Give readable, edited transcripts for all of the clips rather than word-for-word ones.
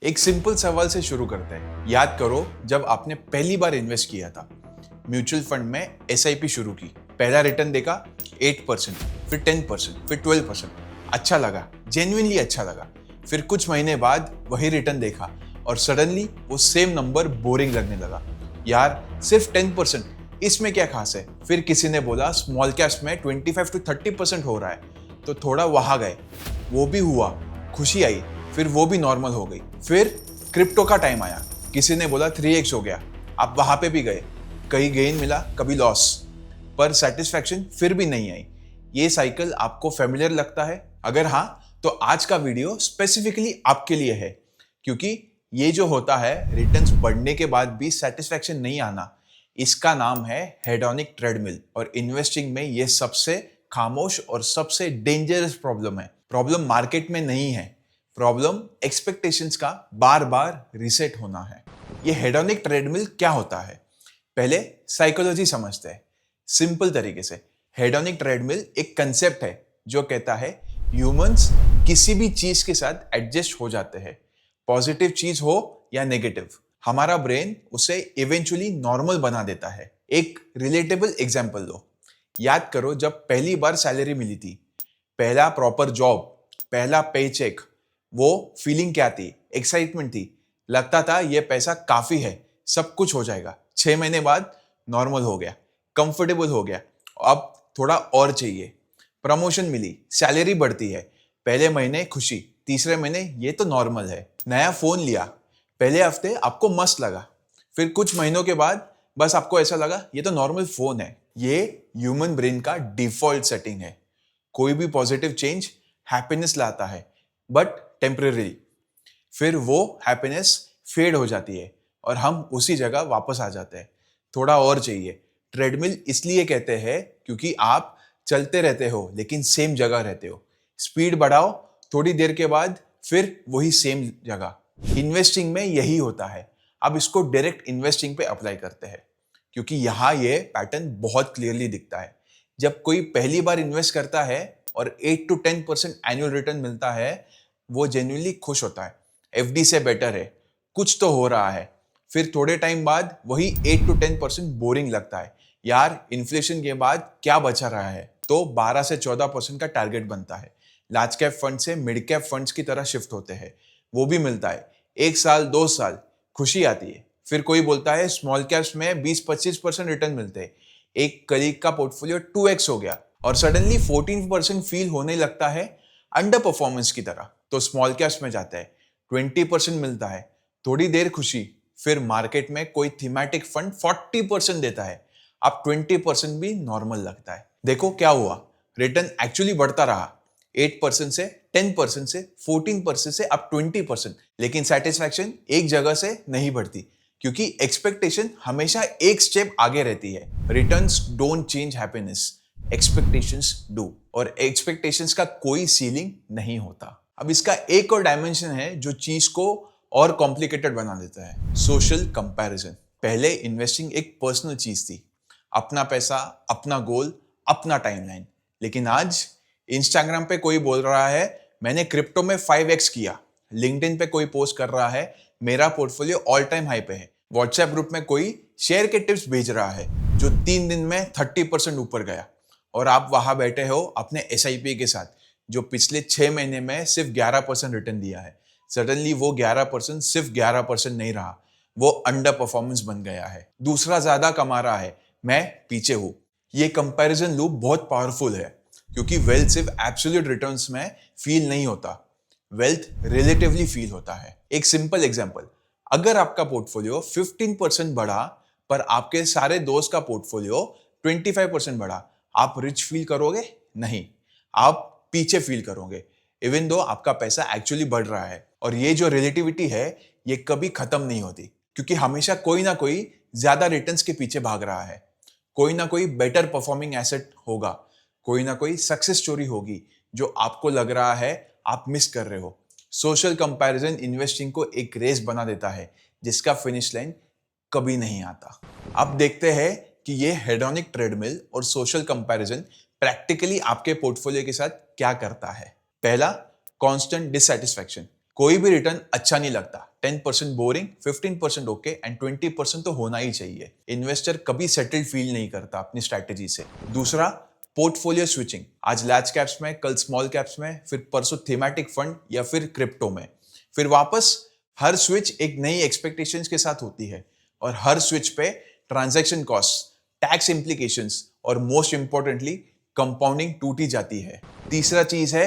एक सिंपल सवाल से शुरू करते हैं। याद करो जब आपने पहली बार इन्वेस्ट किया था। म्यूचुअल फंड में एसआईपी शुरू की, पहला रिटर्न देखा 8%, फिर 10%, फिर 12%। अच्छा लगा, जेन्युइनली अच्छा लगा। फिर कुछ महीने बाद वही रिटर्न देखा और सडनली वो सेम नंबर बोरिंग लगने लगा। यार सिर्फ 10%, इसमें क्या खास है? फिर किसी ने बोला स्मॉल कैप्स में 25 to 30% हो रहा है, तो थोड़ा वहां गए, वो भी हुआ, खुशी आई, फिर वो भी नॉर्मल हो गई। फिर क्रिप्टो का टाइम आया, किसी ने बोला 3x हो गया, आप वहां पे भी गए, कहीं गेन मिला, कभी लॉस, पर सेटिस्फैक्शन फिर भी नहीं आई। ये साइकिल आपको फेमिलियर लगता है? अगर हाँ, तो आज का वीडियो स्पेसिफिकली आपके लिए है, क्योंकि ये जो होता है रिटर्न्स बढ़ने के बाद भी सेटिस्फैक्शन नहीं आना, इसका नाम है हेडोनिक ट्रेडमिल। और इन्वेस्टिंग में ये सबसे खामोश और सबसे डेंजरस प्रॉब्लम है। प्रॉब्लम मार्केट में नहीं है, प्रॉब्लम एक्सपेक्टेशंस का बार बार रीसेट होना है। ये हेडोनिक ट्रेडमिल क्या होता है, पहले साइकोलॉजी समझते हैं। सिंपल तरीके से हेडोनिक ट्रेडमिल एक कंसेप्ट है जो कहता है ह्यूमंस किसी भी चीज के साथ एडजस्ट हो जाते हैं, पॉजिटिव चीज हो या नेगेटिव। हमारा ब्रेन उसे इवेंचुअली नॉर्मल बना देता है। एक रिलेटेबल एग्जांपल लो। याद करो जब पहली बार सैलरी मिली थी, पहला प्रॉपर जॉब, पहला पे चेक, वो फीलिंग क्या थी? एक्साइटमेंट थी, लगता था ये पैसा काफी है, सब कुछ हो जाएगा। 6 महीने बाद नॉर्मल हो गया, कंफर्टेबल हो गया, अब थोड़ा और चाहिए। प्रमोशन मिली, सैलरी बढ़ती है, पहले महीने खुशी, तीसरे महीने ये तो नॉर्मल है। नया फोन लिया, पहले हफ्ते आपको मस्त लगा, फिर कुछ महीनों के बाद बस आपको ऐसा लगा ये तो नॉर्मल फोन है। ये ह्यूमन ब्रेन का डिफॉल्ट सेटिंग है। कोई भी पॉजिटिव चेंज हैप्पीनेस लाता है, बट टेम्परेरी। फिर वो हैप्पीनेस फेड हो जाती है और हम उसी जगह वापस आ जाते हैं। थोड़ा और चाहिए। ट्रेडमिल इसलिए कहते हैं क्योंकि आप चलते रहते हो लेकिन सेम जगह रहते हो। स्पीड बढ़ाओ, थोड़ी देर के बाद फिर वही सेम जगह। इन्वेस्टिंग में यही होता है। अब इसको डायरेक्ट इन्वेस्टिंग पे अप्लाई करते हैं, क्योंकि यहाँ ये पैटर्न बहुत क्लियरली दिखता है। जब कोई पहली बार इन्वेस्ट करता है और 8 to 10% एनुअल रिटर्न मिलता है, वो जेन्युइनली खुश होता है। एफडी से बेटर है, कुछ तो हो रहा है। फिर थोड़े टाइम बाद वही 8 to 10% बोरिंग लगता है। यार इन्फ्लेशन के बाद क्या बचा रहा है? तो 12 से 14% का टारगेट बनता है। लार्ज कैप फंड से मिड कैप फंड्स की तरह शिफ्ट होते हैं, वो भी मिलता है। 1 साल 2 साल खुशी आती है, फिर कोई बोलता है स्मॉल कैप्स में 20-25% रिटर्न मिलते हैं। एक कलीग का पोर्टफोलियो 2x हो गया और सडनली 14% फील होने लगता है अंडर परफॉर्मेंस की तरह। तो स्मॉल कैप्स में जाता है, 20% मिलता है, थोड़ी देर खुशी, फिर मार्केट में कोई थीमेटिक फंड 40% देता है, अब 20% भी नॉर्मल लगता है। देखो क्या हुआ, रिटर्न एक्चुअली बढ़ता रहा, 8% से 10% से 14% से अब 20%। लेकिन सेटिस्फैक्शन एक जगह से नहीं बढ़ती, क्योंकि एक्सपेक्टेशन हमेशा एक स्टेप आगे रहती है। Returns don't change happiness, expectations do. और एक्सपेक्टेशंस का कोई सीलिंग नहीं होता। अब इसका एक और डायमेंशन है जो चीज को और कॉम्प्लिकेटेड बना देता है, सोशल कंपैरिजन। पहले इन्वेस्टिंग एक पर्सनल चीज थी, अपना पैसा, अपना गोल, अपना टाइमलाइन। लेकिन आज इंस्टाग्राम पे कोई बोल रहा है मैंने क्रिप्टो में 5x किया, लिंक्डइन पे कोई पोस्ट कर रहा है मेरा पोर्टफोलियो ऑल टाइम हाई पे है, व्हाट्सएप ग्रुप में कोई शेयर के टिप्स भेज रहा है जो 3 दिन में 30% ऊपर गया, और आप वहां बैठे हो अपने एसआईपी के साथ जो पिछले 6 महीने में सिर्फ 11% रिटर्न दिया है। सडनली वो 11% सिर्फ 11% नहीं रहा, वो अंडर परफॉर्मेंस बन गया है। दूसरा ज्यादा कमा रहा है, मैं पीछे हूं। ये कंपैरिजन लूप बहुत पावरफुल है, क्योंकि वेल्थ सिर्फ एब्सोल्यूट रिटर्न्स में फील नहीं होता, वेल्थ रिलेटिवली फील होता है। एक सिंपल एग्जांपल, अगर आपका पोर्टफोलियो 15% बढ़ा पर आपके सारे दोस्त का पोर्टफोलियो 25% बढ़ा, आप रिच फील करोगे? नहीं, आप पीछे फील करोगे, इवन दो आपका पैसा एक्चुअली बढ़ रहा है। और ये जो रिलेटिविटी है ये कभी खत्म नहीं होती, क्योंकि हमेशा कोई ना कोई ज्यादा रिटर्न्स के पीछे भाग रहा है, कोई ना कोई बेटर परफॉर्मिंग एसेट होगा, कोई ना कोई सक्सेस स्टोरी होगी जो आपको लग रहा है आप मिस कर रहे हो। सोशल कंपैरिजन इन्वेस्टिंग को एक रेस बना देता है जिसका फिनिश लाइन कभी नहीं आता। अब देखते हैं कि ये हेडोनिक ट्रेडमिल और सोशल कंपैरिजन प्रैक्टिकली आपके पोर्टफोलियो के साथ क्या करता है। पहला, कांस्टेंट डिससैटिस्फैक्शन। कोई भी रिटर्न अच्छा नहीं लगता, 10% बोरिंग, 15% ओके एंड 20% तो होना ही चाहिए। इन्वेस्टर कभी सेटल्ड फील नहीं करता अपनी स्ट्रैटेजी से। दूसरा, पोर्टफोलियो स्विचिंग। आज लार्ज कैप्स में, कल स्मॉल कैप्स में, फिर परसों थीमेटिक फंड या फिर क्रिप्टो में, फिर वापस। हर स्विच एक नई एक्सपेक्टेशंस के साथ होती है और हर स्विच पे ट्रांजैक्शन कॉस्ट, टैक्स इम्प्लीकेशंस और मोस्ट इंपॉर्टेंटली कंपाउंडिंग टूटी जाती है। तीसरा चीज है,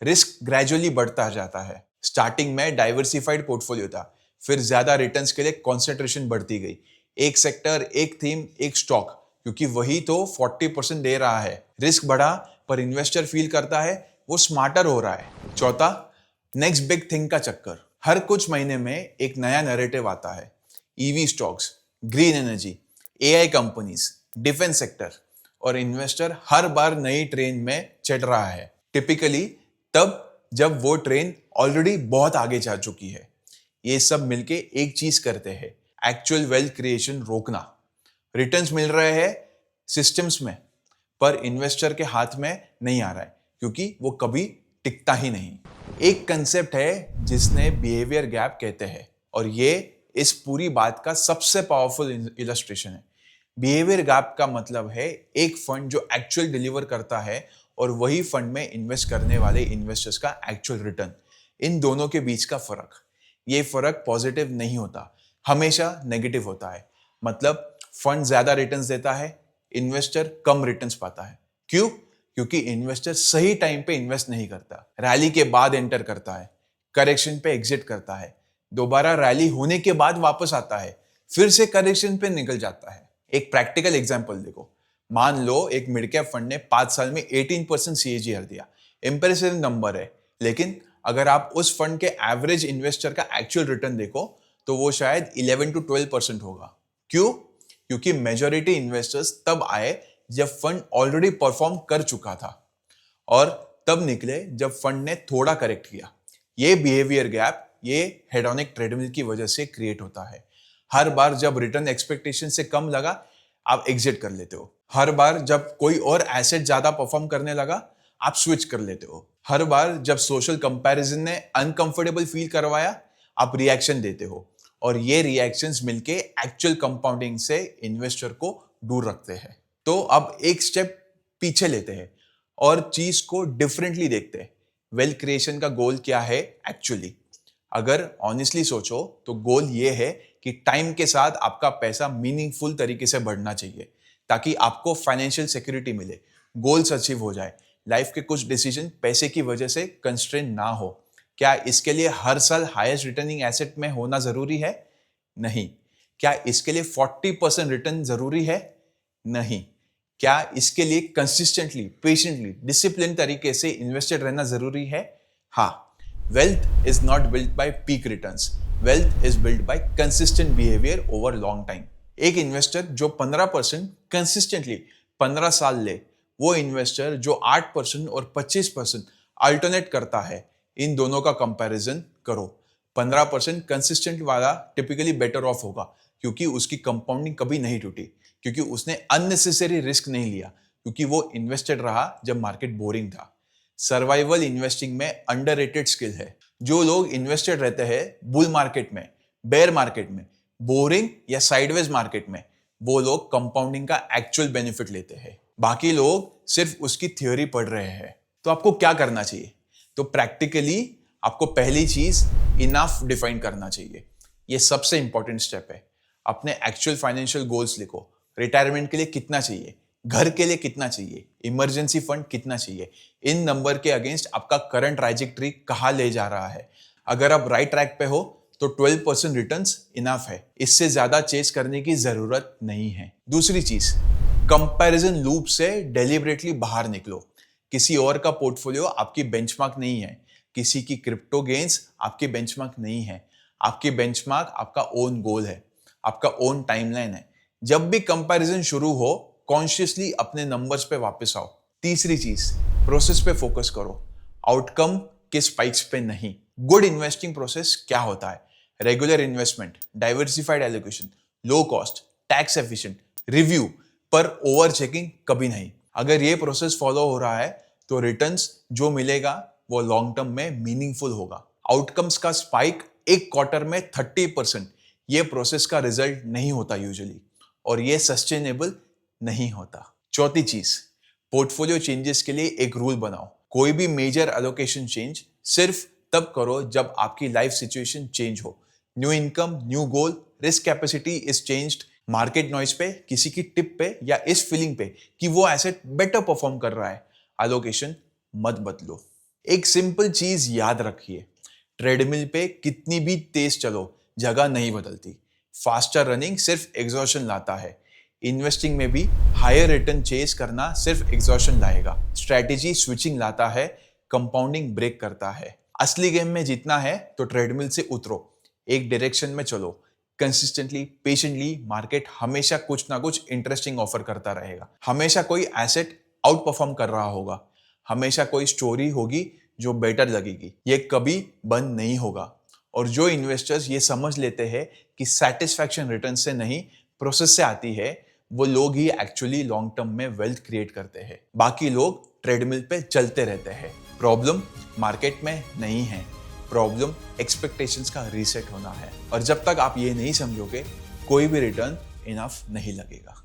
रिस्क ग्रेजुअली बढ़ता जाता है। स्टार्टिंग में डाइवर्सिफाइड पोर्टफोलियो था, फिर ज्यादा रिटर्न्स के लिए कॉन्सेंट्रेशन बढ़ती गई। एक सेक्टर, एक थीम, एक स्टॉक, क्योंकि वही तो 40% दे रहा है। रिस्क बढ़ा पर इन्वेस्टर फील करता है वो स्मार्टर हो रहा है। चौथा, नेक्स्ट बिग थिंग का चक्कर। हर कुछ महीने में एक नया नैरेटिव आता है। EV stocks, green energy, AI companies, defence sector, और इन्वेस्टर हर बार नई ट्रेन में चढ़ रहा है। टिपिकली तब जब वो ट्रेन ऑलरेडी बहुत आगे जा चुकी है। ये सब मिलके एक चीज करते हैं, एक्चुअल वेल्थ क्रिएशन रोकना। रिटर्न्स मिल रहे हैं सिस्टम्स में, पर इन्वेस्टर के हाथ में नहीं आ रहा है क्योंकि वो कभी टिकता ही नहीं। एक कंसेप्ट है जिसने बिहेवियर गैप कहते हैं, और ये इस पूरी बात का सबसे पावरफुल इलस्ट्रेशन है। बिहेवियर गैप का मतलब है एक फंड जो एक्चुअल डिलीवर करता है और वही फंड में इन्वेस्ट करने वाले इन्वेस्टर्स का एक्चुअल रिटर्न, इन दोनों के बीच का फर्क। ये फर्क पॉजिटिव नहीं होता, हमेशा नेगेटिव होता है। मतलब फंड ज्यादा रिटर्न्स देता है, इन्वेस्टर कम रिटर्न्स पाता है। क्यों? क्योंकि इन्वेस्टर सही टाइम पे इन्वेस्ट नहीं करता, रैली के बाद एंटर करता है, करेक्शन पे एग्जिट करता है, दोबारा रैली होने के बाद वापस आता है, फिर से करेक्शन पे निकल जाता है। एक प्रैक्टिकल एग्जांपल देखो। मान लो एक मिड कैप फंड ने 5 साल में 18% CAGR दिया। इंप्रेसिव नंबर है, लेकिन अगर आप उस फंड के एवरेज इन्वेस्टर का एक्चुअल रिटर्न देखो तो वो शायद 11 to 12% होगा। क्यों? क्योंकि मेजॉरिटी इन्वेस्टर्स तब आए जब फंड ऑलरेडी परफॉर्म कर चुका था, और तब निकले जब फंड ने थोड़ा करेक्ट किया। ये बिहेवियर गैप, ये हेडोनिक ट्रेडमिल की वजह से क्रिएट होता है। हर बार जब रिटर्न एक्सपेक्टेशन से कम लगा, आप एग्जिट कर लेते हो। हर बार जब कोई और एसेट ज्यादा परफॉर्म करने लगा, आप स्विच कर लेते हो। हर बार जब सोशल कंपैरिजन ने अनकंफर्टेबल फील करवाया, आप रिएक्शन देते हो, और ये रिएक्शंस मिलके एक्चुअल कंपाउंडिंग से इन्वेस्टर को दूर रखते हैं। तो अब एक स्टेप पीछे लेते हैं और चीज को डिफरेंटली देखते हैं। वेल्थ क्रिएशन का गोल क्या है एक्चुअली? अगर ऑनेस्टली सोचो तो गोल ये है कि टाइम के साथ आपका पैसा मीनिंगफुल तरीके से बढ़ना चाहिए, ताकि आपको फाइनेंशियल सिक्योरिटी मिले, गोल्स अचीव हो जाए, लाइफ के कुछ डिसीजन पैसे की वजह से कंस्ट्रेन ना हो। क्या इसके लिए हर साल हाईएस्ट रिटर्निंग एसेट में होना जरूरी है? नहीं। क्या इसके लिए 40% रिटर्न जरूरी है? नहीं। क्या इसके लिए कंसिस्टेंटली, पेशेंटली, डिसिप्लिन तरीके से इन्वेस्टेड रहना जरूरी है? हाँ। Wealth is not built by peak returns, wealth is built by consistent behaviour over long time. एक इन्वेस्टर जो 15% कंसिस्टेंटली 15 साल ले, वो इन्वेस्टर जो 8% और 25% अल्टरनेट करता है, इन दोनों का कंपैरिजन करो। 15% कंसिस्टेंट वाला टिपिकली बेटर ऑफ होगा, क्योंकि उसकी कंपाउंडिंग कभी नहीं टूटी, क्योंकि उसने अननेसेसरी रिस्क नहीं लिया, क्योंकि वो इन्वेस्टेड रहा जब मार्केट बोरिंग था। सर्वाइवल इन्वेस्टिंग में अंडररेटेड स्किल है। जो लोग इन्वेस्टेड रहते हैं बुल मार्केट में, बेयर मार्केट में, बोरिंग या साइडवेज मार्केट में, वो लोग कंपाउंडिंग का एक्चुअल बेनिफिट लेते हैं। बाकी लोग सिर्फ उसकी थ्योरी पढ़ रहे हैं। तो आपको क्या करना चाहिए? तो प्रैक्टिकली आपको पहली चीज इनफ डिफाइन करना चाहिए। ये सबसे इंपॉर्टेंट स्टेप है। अपने एक्चुअल फाइनेंशियल गोल्स लिखो। रिटायरमेंट के लिए कितना चाहिए, घर के लिए कितना चाहिए, इमरजेंसी फंड कितना चाहिए। इन नंबर के अगेंस्ट आपका करंट ट्रांजैक्टरी कहाँ ले जा रहा है। अगर आप राइट ट्रैक पे हो तो 12% रिटर्न्स इनफ है, इससे ज्यादा चेज करने की जरूरत नहीं है। दूसरी चीज, कंपैरिजन लूप से डेलिबरेटली बाहर निकलो। किसी और का पोर्टफोलियो आपकी बेंचमार्क नहीं है, किसी की क्रिप्टो गेन्स आपकी बेंचमार्क नहीं है। आपकी बेंचमार्क आपका ओन गोल है, आपका ओन टाइमलाइन है। जब भी कंपैरिजन शुरू हो, कॉन्शियसली अपने नंबर्स पे वापस आओ। तीसरी चीज, प्रोसेस पे फोकस करो, आउटकम के स्पाइक्स पे नहीं। गुड इन्वेस्टिंग प्रोसेस क्या होता है? Regular investment, diversified allocation, low cost, tax efficient, review, पर ओवर चेकिंग कभी नहीं। अगर ये प्रोसेस फॉलो हो रहा है तो रिटर्न्स जो मिलेगा वो लॉन्ग टर्म में मीनिंगफुल होगा। आउटकम्स का स्पाइक एक क्वार्टर में 30%, ये प्रोसेस का रिजल्ट नहीं होता यूजुअली, और ये सस्टेनेबल नहीं होता। चौथी चीज, पोर्टफोलियो चेंजेस के लिए एक रूल बनाओ। कोई भी मेजर एलोकेशन चेंज सिर्फ तब करो जब आपकी लाइफ सिचुएशन चेंज हो। New income, new goal, risk capacity is changed, market noise पे, किसी की टिप पे, या इस फीलिंग पे कि वो एसेट बेटर परफॉर्म कर रहा है, एलोकेशन मत बदलो। एक सिंपल चीज याद रखिए, ट्रेडमिल पे कितनी भी तेज चलो, जगह नहीं बदलती। फास्टर रनिंग सिर्फ एग्जॉशन लाता है। इन्वेस्टिंग में भी हायर रिटर्न चेस करना सिर्फ एग्जॉशन लाएगा। स्ट्रैटेजी स्विचिंग लाता है, कंपाउंडिंग ब्रेक करता है। असली गेम में जीतना है तो ट्रेडमिल से उतरो, एक डायरेक्शन में चलो, कंसिस्टेंटली, पेशेंटली। मार्केट हमेशा कुछ ना कुछ इंटरेस्टिंग ऑफर करता रहेगा, हमेशा कोई एसेट आउट परफॉर्म कर रहा होगा, हमेशा कोई स्टोरी होगी जो बेटर लगेगी। ये कभी बंद नहीं होगा। और जो इन्वेस्टर्स ये समझ लेते हैं कि सेटिस्फैक्शन रिटर्न से नहीं, प्रोसेस से आती है, वो लोग ही एक्चुअली लॉन्ग टर्म में वेल्थ क्रिएट करते हैं। बाकी लोग ट्रेडमिल पे चलते रहते हैं। प्रॉब्लम मार्केट में नहीं है, प्रॉब्लम एक्सपेक्टेशंस का रीसेट होना है। और जब तक आप ये नहीं समझोगे, कोई भी रिटर्न इनफ नहीं लगेगा।